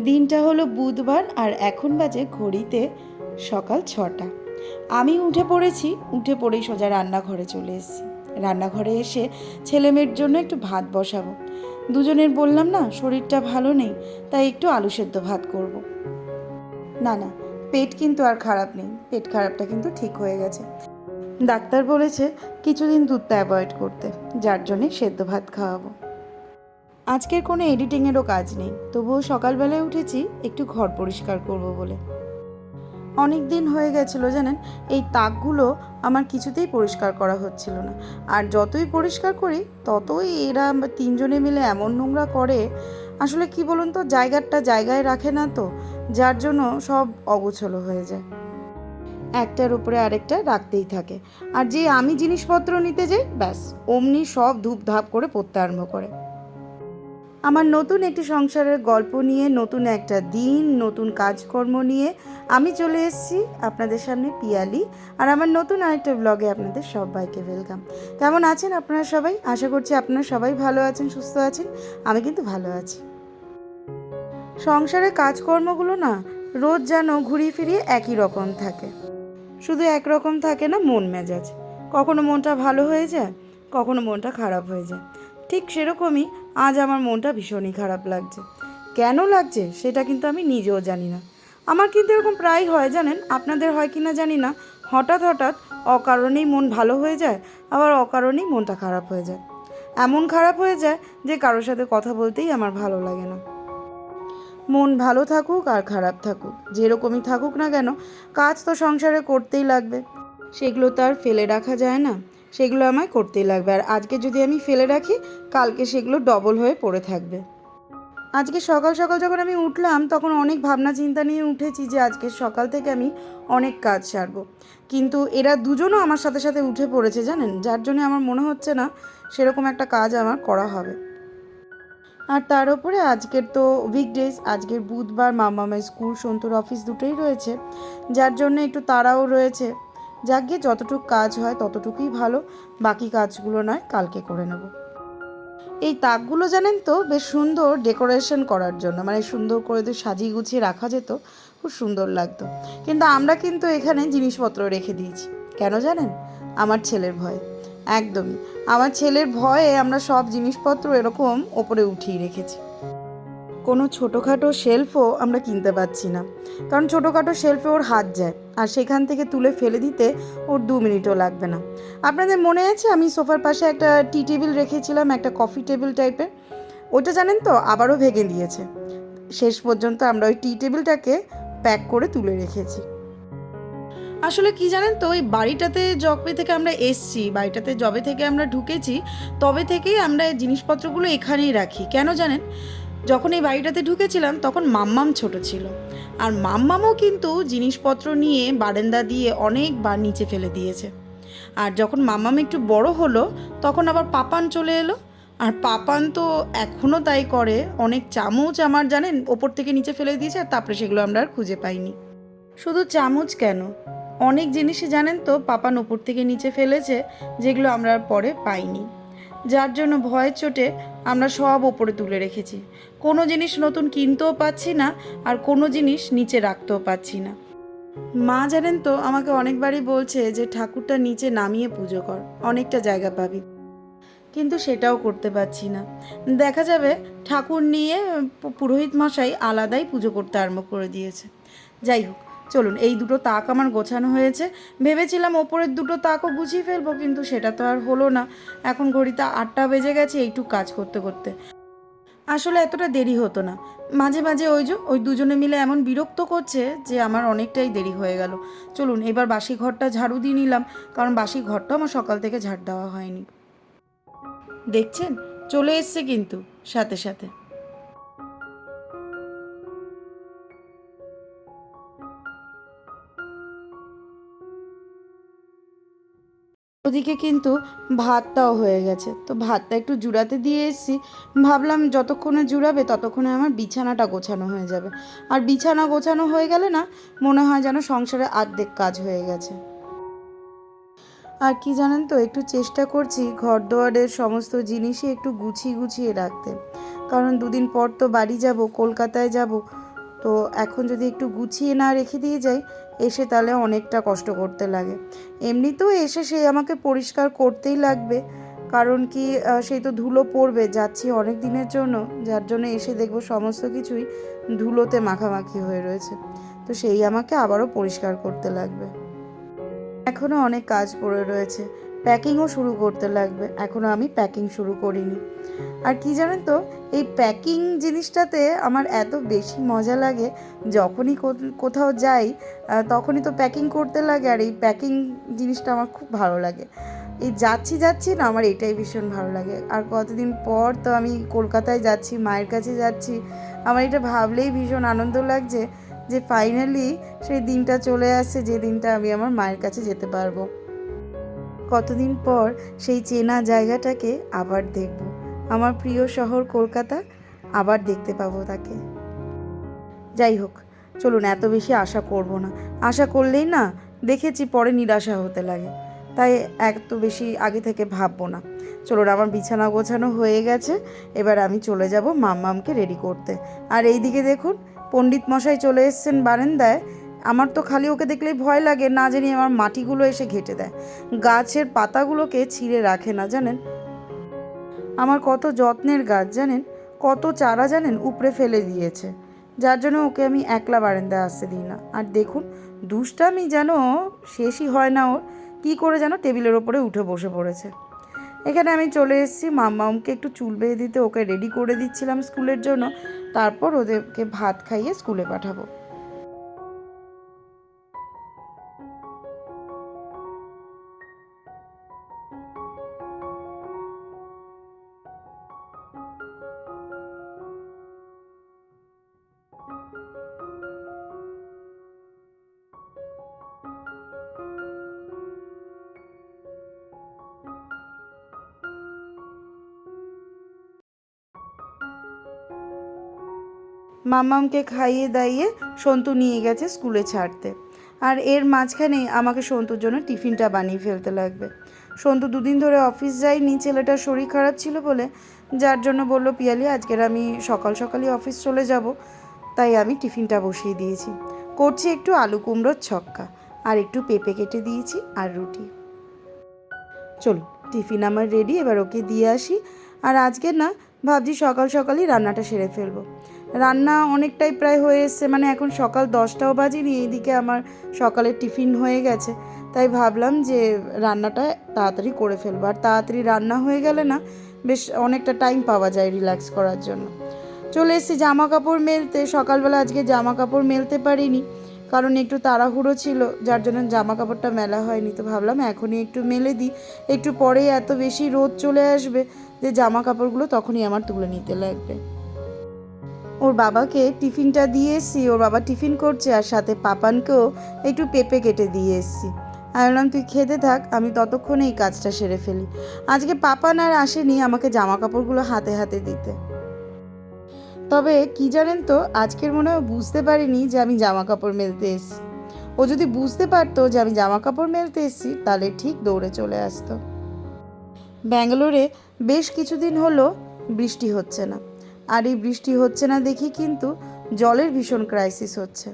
দিনটা হলো বুধবার আর এখন বাজে ঘড়িতে সকাল 6টা। আমি উঠে পড়েছি, উঠে পড়েই সোজা রান্নাঘরে চলে এসেছি। রান্নাঘরে এসে ছেলে মেয়ের জন্য একটু ভাত বসাবো। দুজনের বললাম না শরীরটা ভালো নেই, তাই একটু আলু সেদ্ধ ভাত করব। না না, পেট কিন্তু আর খারাপ নেই, পেট খারাপটা কিন্তু ঠিক হয়ে গেছে। ডাক্তার বলেছে কিছুদিন দুধটা অ্যাভয়েড করতে, যার জন্যে সেদ্ধ ভাত খাওয়াবো। আজকের কোনো এডিটিংয়েরও কাজ নেই, তবুও সকালবেলায় উঠেছি একটু ঘর পরিষ্কার করব বলে। অনেক দিন হয়ে গেছিলো জানেন, এই তাকগুলো আমার কিছুতেই পরিষ্কার করা হচ্ছিল না। আর যতই পরিষ্কার করি ততই এরা তিনজনে মিলে এমন নোংরা করে, আসলে কি বলুন তো, জায়গাটা জায়গায় রাখে না তো, যার জন্য সব অগোছলো হয়ে যায়, একটার উপরে আরেকটা রাখতেই থাকে। আর যে আমি জিনিসপত্র নিতে যাই ব্যাস অমনি সব ধূপধাপ করে পড়তে আরম্ভ করে। আমার নতুন একটি সংসারের গল্প নিয়ে, নতুন একটা দিন, নতুন কাজকর্ম নিয়ে আমি চলে এসেছি আপনাদের সামনে, পিয়ালি। আর আমার নতুন আরেকটা ব্লগে আপনাদের সবাইকে ওয়েলকাম। কেমন আছেন আপনারা সবাই? আশা করছি আপনারা সবাই ভালো আছেন, সুস্থ আছেন। আমি কিন্তু ভালো আছি। সংসারের কাজকর্মগুলো না রোজ যেন ঘুরিয়ে ফিরিয়ে একই রকম থাকে। শুধু একরকম থাকে না মন মেজাজ, কখনো মনটা ভালো হয়ে যায়, কখনো মনটা খারাপ হয়ে যায়। ঠিক সেরকমই আজ আমার মনটা ভীষণই খারাপ লাগছে। কেন লাগছে সেটা কিন্তু আমি নিজেও জানি না। আমার কিন্তু এরকম প্রায় হয় জানেন, আপনাদের হয় কি না জানি না, হঠাৎ হঠাৎ অকারণেই মন ভালো হয়ে যায়, আবার অকারণেই মনটা খারাপ হয়ে যায়। এমন খারাপ হয়ে যায় যে কারোর সাথে কথা বলতেই আমার ভালো লাগে না। মন ভালো থাকুক আর খারাপ থাকুক, যেরকমই থাকুক না কেন, কাজ তো সংসারে করতেই লাগবে, সেগুলো তো আর ফেলে রাখা যায় না, সেগুলো আমায় করতেই লাগবে। আর আজকে যদি আমি ফেলে রাখি, কালকে সেগুলো ডবল হয়ে পড়ে থাকবে। আজকে সকাল সকাল যখন আমি উঠলাম তখন অনেক ভাবনা চিন্তা নিয়ে উঠেছি যে আজকে সকাল থেকে আমি অনেক কাজ সারবো, কিন্তু এরা দুজনও আমার সাথে সাথে উঠে পড়েছে জানেন, যার জন্য আমার মনে হচ্ছে না সেরকম একটা কাজ আমার করা হবে। আর তার উপরে আজকের তো উইকডেজ, আজকের বুধবার, মামামের স্কুল, সন্তুর অফিস দুটোই রয়েছে, যার জন্য একটু তাড়াও রয়েছে। যাক গিয়ে যতটুকু কাজ হয় ততটুকুই ভালো, বাকি কাজগুলো নয় কালকে করে নেব। এই তাকগুলো জানেন তো বেশ সুন্দর ডেকোরেশন করার জন্য, মানে সুন্দর করে তো সাজিয়ে গুছিয়ে রাখা যেত, খুব সুন্দর লাগতো। কিন্তু আমরা কিন্তু এখানে জিনিসপত্র রেখে দিয়েছি, কেন জানেন? আমার ছেলের ভয়ে। একদমই আমার ছেলের ভয়ে আমরা সব জিনিসপত্র এরকম ওপরে উঠিয়ে রেখেছি। কোনো ছোটোখাটো শেলফও আমরা কিনতে পারছি না, কারণ ছোটোখাটো শেলফে ওর হাত যায়, আর সেখান থেকে তুলে ফেলে দিতে ওর 2 মিনিটও লাগবে না। আপনাদের মনে আছে আমি সোফার পাশে একটা টি টেবিল রেখেছিলাম, একটা কফি টেবিল টাইপের, ওটা জানেন তো আবারও ভেঙে দিয়েছে। শেষ পর্যন্ত আমরা ওই টি টেবিলটাকে প্যাক করে তুলে রেখেছি। আসলে কি জানেন তো, ওই বাড়িটাতে যবে থেকে আমরা এসছি, বাড়িটাতে যবে থেকে আমরা ঢুকেছি, তবে থেকেই আমরা এই জিনিসপত্রগুলো এখানেই রাখি। কেন জানেন? যখন এই বাড়িটাতে ঢুকেছিলাম তখন মাম্মাম ছোট ছিল, আর মাম্মামও কিন্তু জিনিসপত্র নিয়ে বারান্দা দিয়ে অনেকবার নিচে ফেলে দিয়েছে। আর যখন মাম্মাম একটু বড় হলো তখন আবার পাপান চলে এলো, আর পাপান তো এখনও তাই করে। অনেক চামচ আমার জানেন ওপর থেকে নিচে ফেলে দিয়েছে, আর তারপরে সেগুলো আমরা আর খুঁজে পাইনি। শুধু চামচ কেন, অনেক জিনিসই জানেন তো পাপান ওপর থেকে নিচে ফেলেছে, যেগুলো আমরা আর পরে পাইনি। যার জন্য ভয়ের চোটে আমরা সব ওপরে তুলে রেখেছি। কোনো জিনিস নতুন কিনতেও পাচ্ছি না, আর কোনো জিনিস নিচে রাখতেও পাচ্ছি না। মা জানেন তো আমাকে অনেকবারই বলছে যে ঠাকুরটা নিচে নামিয়ে পুজো কর, অনেকটা জায়গা পাবি, কিন্তু সেটাও করতে পারছি না। দেখা যাবে ঠাকুর নিয়ে পুরোহিত মশাই আলাদাই পুজো করতে আরম্ভ করে দিয়েছে। যাই হোক, চলুন, এই দুটো তাক আমার গোছানো হয়েছে। ভেবেছিলাম ওপরের দুটো তাকও গুছিয়ে ফেলবো, কিন্তু সেটা তো আর হলো না। এখন ঘড়িতে 8টা বেজে গেছে এইটুক কাজ করতে করতে। আসলে এতটা দেরি হতো না, মাঝে মাঝে ওই দুজনে মিলে এমন বিরক্ত করছে যে আমার অনেকটাই দেরি হয়ে গেল। চলুন এবার বাসি ঘরটা ঝাড়ু দিয়ে নিলাম, কারণ বাসি ঘরটা আমার সকাল থেকে ঝাড় দেওয়া হয়নি। দেখছেন চলে এসছে কিন্তু সাথে সাথে। ওদিকে কিন্তু ভাতটাও হয়ে গেছে, তো ভাতটা একটু জুড়াতে দিয়ে এসেছি। ভাবলাম যতক্ষণে জুড়াবে ততক্ষণে আমার বিছানাটা গোছানো হয়ে যাবে, আর বিছানা গোছানো হয়ে গেলে না মনে হয় যেন সংসারে অর্ধেক কাজ হয়ে গেছে। আর কি জানেন তো, একটু চেষ্টা করছি ঘর দুয়ারের সমস্ত জিনিসই একটু গুছিয়ে গুছিয়ে রাখতে, কারণ দুদিন পর তো বাড়ি যাব, কলকাতায় যাব। তো এখন যদি একটু গুছিয়ে না রেখে দিয়ে যাই, এসে তাহলে অনেকটা কষ্ট করতে লাগে। এমনিতেও এসে সে আমাকে পরিষ্কার করতেই লাগবে, কারণ কি সেই তো ধুলো পড়বে, যাচ্ছি অনেক দিনের জন্য, যার জন্য এসে দেখব সমস্ত কিছুই ধুলোতে মাখামাখি হয়ে রয়েছে। তো সেই আমাকে আবারও পরিষ্কার করতে লাগবে। এখনও অনেক কাজ পড়ে রয়েছে, প্যাকিংও শুরু করতে লাগবে, এখনও আমি প্যাকিং শুরু করিনি। আর কি জানেন তো, এই প্যাকিং জিনিসটাতে আমার এত বেশি মজা লাগে, যখনই কোথাও যাই তখনই তো প্যাকিং করতে লাগে, আর এই প্যাকিং জিনিসটা আমার খুব ভালো লাগে। এই যাচ্ছি না, আমার এটাই ভীষণ ভালো লাগে। আর কতদিন পর তো আমি কলকাতায় যাচ্ছি, মায়ের কাছে যাচ্ছি, আমার এটা ভাবলেই ভীষণ আনন্দ লাগছে যে ফাইনালি সেই দিনটা চলে আসছে, যে দিনটা আমি আমার মায়ের কাছে যেতে পারবো। কতদিন পর সেই চেনা জায়গাটাকে আবার দেখব, আমার প্রিয় শহর কলকাতা আবার দেখতে পাবো তাকে। যাই হোক, চলুন এত বেশি আশা করব না, আশা করলেই না দেখেছি পরে নিরাশা হতে লাগে, তাই এত বেশি আগে থেকে ভাববো না। চলুন, আমার বিছানা গোছানো হয়ে গেছে, এবার আমি চলে যাব মাম্মামকে রেডি করতে। আর এইদিকে দেখুন, পণ্ডিত মশাই চলে এসেছেন বারান্দায়। আমার তো খালি ওকে দেখলেই ভয় লাগে, না জানি আমার মাটিগুলো এসে ঘেঁটে দেয়, গাছের পাতাগুলোকে ছিঁড়ে রাখে না জানেন। আমার কত যত্নের গাছ জানেন, কত চারা জানেন উপড়ে ফেলে দিয়েছে, যার জন্য ওকে আমি একলা বারান্দায় আসতে দিই না। আর দেখুন, দুষ্টামি যেন শেষই হয় না ওর, কী করে যেন টেবিলের ওপরে উঠে বসে পড়েছে। এখানে আমি চলে এসেছি মাম্মামকে একটু চুল বেঁধে দিতে, ওকে রেডি করে দিচ্ছিলাম স্কুলের জন্য, তারপর ওদেরকে ভাত খাইয়ে স্কুলে পাঠাবো। মাম্মামকে খাইয়ে দাইয়ে সন্তু নিয়ে গেছে স্কুলে ছাড়তে, আর এর মাঝখানে আমাকে সন্তুর জন্য টিফিনটা বানিয়ে ফেলতে লাগবে। সন্তু দুদিন ধরে অফিস যায়নি, ছেলেটার শরীর খারাপ ছিল বলে, যার জন্য বলল পিয়ালি আজকের আমি সকাল সকালই অফিস চলে যাব, তাই আমি টিফিনটা বসিয়ে দিয়েছি। করছি একটু আলু কুমড়োর ছক্কা, আর একটু পেঁপে কেটে দিয়েছি, আর রুটি। চলুন, টিফিন আমার রেডি, এবার ওকে দিয়ে আসি। আর আজকে না ভাবছি সকাল সকালই রান্নাটা সেরে ফেলবো। রান্না অনেকটাই প্রায় হয়ে এসছে, মানে এখন সকাল 10টাও বাজেনি, এইদিকে আমার সকালের টিফিন হয়ে গেছে, তাই ভাবলাম যে রান্নাটা তাড়াতাড়ি করে ফেলবো। আর তাড়াতাড়ি রান্না হয়ে গেলে না বেশ অনেকটা টাইম পাওয়া যায় রিল্যাক্স করার জন্য। চলে এসেছি জামা কাপড় মেলতে। সকালবেলা আজকে জামা কাপড় মেলতে পারিনি, কারণ একটু তাড়াহুড়ো ছিল, যার জন্য জামা কাপড়টা মেলা হয়নি। তো ভাবলাম এখনই একটু মেলে দিই, একটু পরেই এত বেশি রোদ চলে আসবে যে জামা কাপড়গুলো তখনই আমার তুলে নিতে লাগবে। ওর বাবাকে টিফিনটা দিয়ে এসেছি, ওর বাবা টিফিন করছে, আর সাথে পাপানকেও একটু পেঁপে কেটে দিয়ে এসেছি। আমি বললাম তুই খেতে থাক, আমি ততক্ষণে এই কাজটা সেরে ফেলি। আজকে পাপান আর আসেনি আমাকে জামা কাপড়গুলো হাতে হাতে দিতে। তবে কি জানেন তো, আজকের মনে হয় বুঝতে পারিনি যে আমি জামা কাপড় মেলতে এসেছি। ও যদি বুঝতে পারতো যে আমি জামা কাপড় মেলতে এসেছি, তাহলে ঠিক দৌড়ে চলে আসতো। ব্যাঙ্গালোরে বেশ কিছুদিন হলো বৃষ্টি হচ্ছে না, আর এই বৃষ্টি হচ্ছে না দেখি কিন্তু জলের ভীষণ ক্রাইসিস হচ্ছে।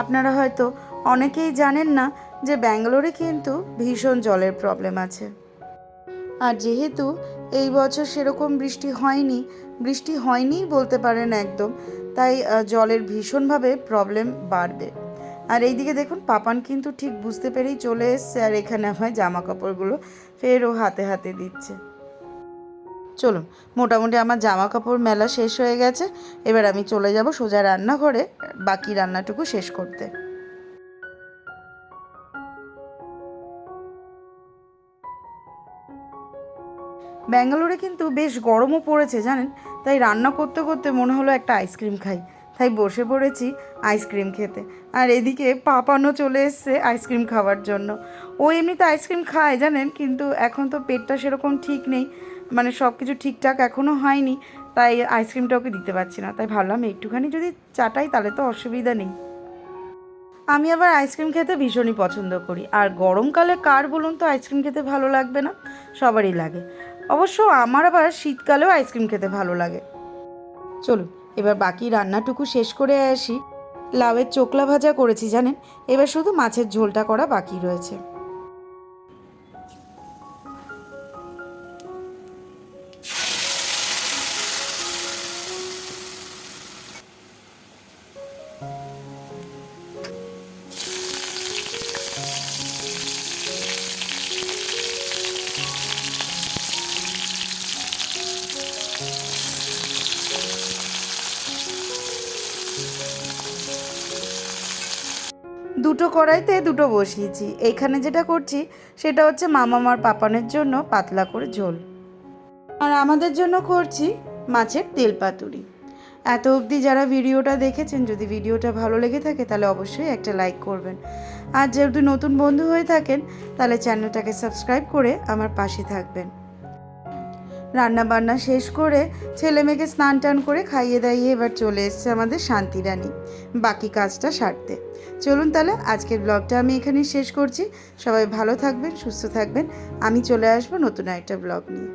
আপনারা হয়তো অনেকেই জানেন না যে ব্যাঙ্গালোরে কিন্তু ভীষণ জলের প্রবলেম আছে। আর যেহেতু এই বছর সেরকম বৃষ্টি হয়নি বলতে পারেন একদম, তাই জলের ভীষণভাবে প্রবলেম বাড়বে। আর এইদিকে দেখুন, পাপান কিন্তু ঠিক বুঝতে পেরেই চলে এসছে, আর এখানে আমায় জামা কাপড়গুলো ফের ও হাতে হাতে দিচ্ছে। চলুন, মোটামুটি আমার জামা কাপড় মেলা শেষ হয়ে গেছে, এবার আমি চলে যাব সোজা রান্নাঘরে বাকি রান্নাটুকু শেষ করতে। ব্যাঙ্গালোরে কিন্তু বেশ গরমও পড়েছে জানেন, তাই রান্না করতে করতে মনে হলো একটা আইসক্রিম খাই, তাই বসে পড়েছি আইসক্রিম খেতে। আর এদিকে পাপানও চলে এসছে আইসক্রিম খাওয়ার জন্য। ও এমনিতে আইসক্রিম খায় জানেন, কিন্তু এখন তো পেটটা সেরকম ঠিক নেই, মানে সব কিছু ঠিকঠাক এখনও হয়নি, তাই আইসক্রিমটা ওকে দিতে পারছি না। তাই ভাবলাম একটুখানি যদি চাটাই তাহলে তো অসুবিধা নেই। আমি আবার আইসক্রিম খেতে ভীষণই পছন্দ করি, আর গরমকালে কার বলুন তো আইসক্রিম খেতে ভালো লাগবে না, সবারই লাগে। অবশ্য আমার আবার শীতকালেও আইসক্রিম খেতে ভালো লাগে। চলুন এবার বাকি রান্নাটুকু শেষ করে আসি। লাউয়ের চোকলা ভাজা করেছি জানেন, এবার শুধু মাছের ঝোলটা করা বাকি রয়েছে। দুটো কড়াইতে দুটো বসিয়েছি। এইখানে যেটা করছি সেটা হচ্ছে মামামার পাপানের জন্য পাতলা করে ঝোল, আর আমাদের জন্য করছি মাছের তেল পাতুরি। এত অবধি যারা ভিডিওটা দেখেছেন, যদি ভিডিওটা ভালো লেগে থাকে তাহলে অবশ্যই একটা লাইক করবেন, আর যেহেতু নতুন বন্ধু হয়ে থাকেন তাহলে চ্যানেলটাকে সাবস্ক্রাইব করে আমার পাশে থাকবেন। রান্না বান্না শেষ করে ছেলে মেয়েকে স্নান টান করে খাইয়ে দাইয়ে এবার চলে এসছে আমাদের শান্তি রানী বাকি কাজটা সারতে। চলুন তাহলে আজকের ব্লগটা আমি এখানেই শেষ করছি। সবাই ভালো থাকবেন, সুস্থ থাকবেন। আমি চলে আসবো নতুন একটা ব্লগ নিয়ে।